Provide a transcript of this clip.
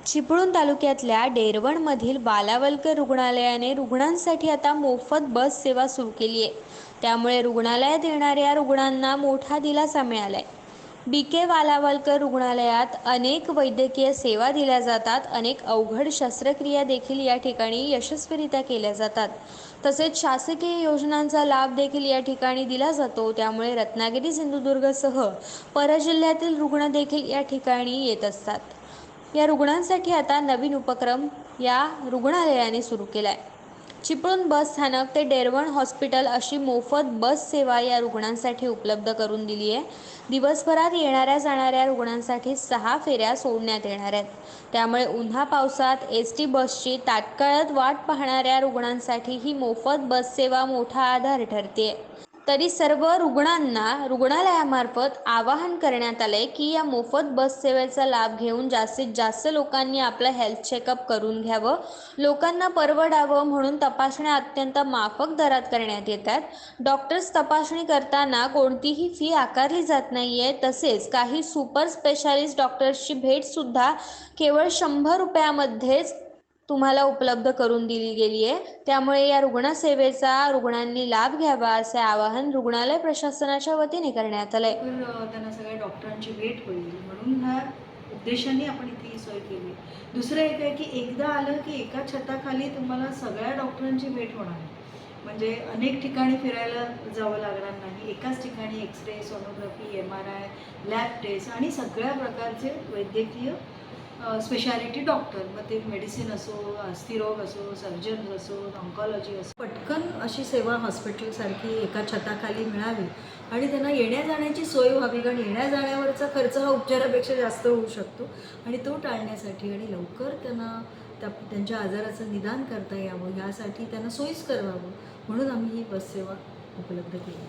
चिपळूण तालुक्यातल्या डेरवणमधील बालावलकर रुग्णालयाने रुग्णांसाठी आता मोफत बस सेवा सुरू केली आहे. त्यामुळे रुग्णालयात येणाऱ्या रुग्णांना मोठा दिलासा मिळालाय. BK बालावलकर रुग्णालयात अनेक वैद्यकीय सेवा दिल्या जातात. अनेक अवघड शस्त्रक्रिया देखील या ठिकाणी यशस्वीरित्या केल्या जातात. तसेच शासकीय योजनांचा लाभ देखील या ठिकाणी दिला जातो. त्यामुळे रत्नागिरी, सिंधुदुर्गसह परजिल्ह्यातील रुग्ण देखील या ठिकाणी येत असतात. या रुग्णांसाठी आता नवीन उपक्रम या रुग्णालयाने सुरू केलाय. चिपळूण बस स्थानक ते डेरवण हॉस्पिटल अशी मोफत बस सेवा या रुग्णांसाठी उपलब्ध करून दिली आहे. दिवसभरात येणाऱ्या जाणाऱ्या रुग्णांसाठी 6 फेऱ्या सोडण्यात येणार आहेत. त्यामुळे उन्हा पावसात ST बसची तात्काळात वाट पाहणाऱ्या रुग्णांसाठी ही मोफत बस सेवा मोठा आधार ठरते. तरी सर्व रुग्णांना रुग्णालयामार्फत आवाहन करण्यात आले की या मोफत बस सेवेचा लाभ घेऊन जास्तीत जास्त लोकांनी आपलं हेल्थ चेकअप करून घ्यावं. लोकांना परवडावं म्हणून तपासण्या अत्यंत माफक दरात करण्यात येतात. डॉक्टर्स तपासणी करताना कोणतीही फी आकारली जात नाहीये. तसेच काही सुपर स्पेशालिस्ट डॉक्टर्सची भेट सुद्धा केवळ 100 रुपयामध्येच तुम्हाला उपलब्ध करून दिली गेली आहे. त्यामुळे या रुग्णसेवेचा रुग्णांनी लाभ घ्यावा असे आवाहन रुग्णालय प्रशासनाच्या वतीने करण्यात आले. त्यांना सगळ्या डॉक्टरांची भेट होईल म्हणून ह्या उद्देशाने आपण इथे ही सोय केली. दुसरं एक आहे की एकदा आलं की एका छताखाली तुम्हाला सगळ्या डॉक्टरांची भेट होणार आहे. म्हणजे अनेक ठिकाणी फिरायला जावं लागणार नाही. एकाच ठिकाणी X ray, sonography, MRI, lab test आणि सगळ्या प्रकारचे वैद्यकीय स्पेशालिटी डॉक्टर, मग ते मेडिसिन असो, अस्थिरोग असो, सर्जन असो, ऑन्कॉलॉजी असो, पटकन अशी सेवा हॉस्पिटलसारखी एका छताखाली मिळावी आणि त्यांना येण्या जाण्याची सोय व्हावी. कारण येण्या जाण्यावरचा खर्च हा उपचारापेक्षा जास्त होऊ शकतो आणि तो टाळण्यासाठी आणि लवकर त्यांना त्यांच्या आजाराचं निदान करता यावं यासाठी त्यांना सोयीस्कर व्हावं म्हणून आम्ही ही बस सेवा उपलब्ध केली.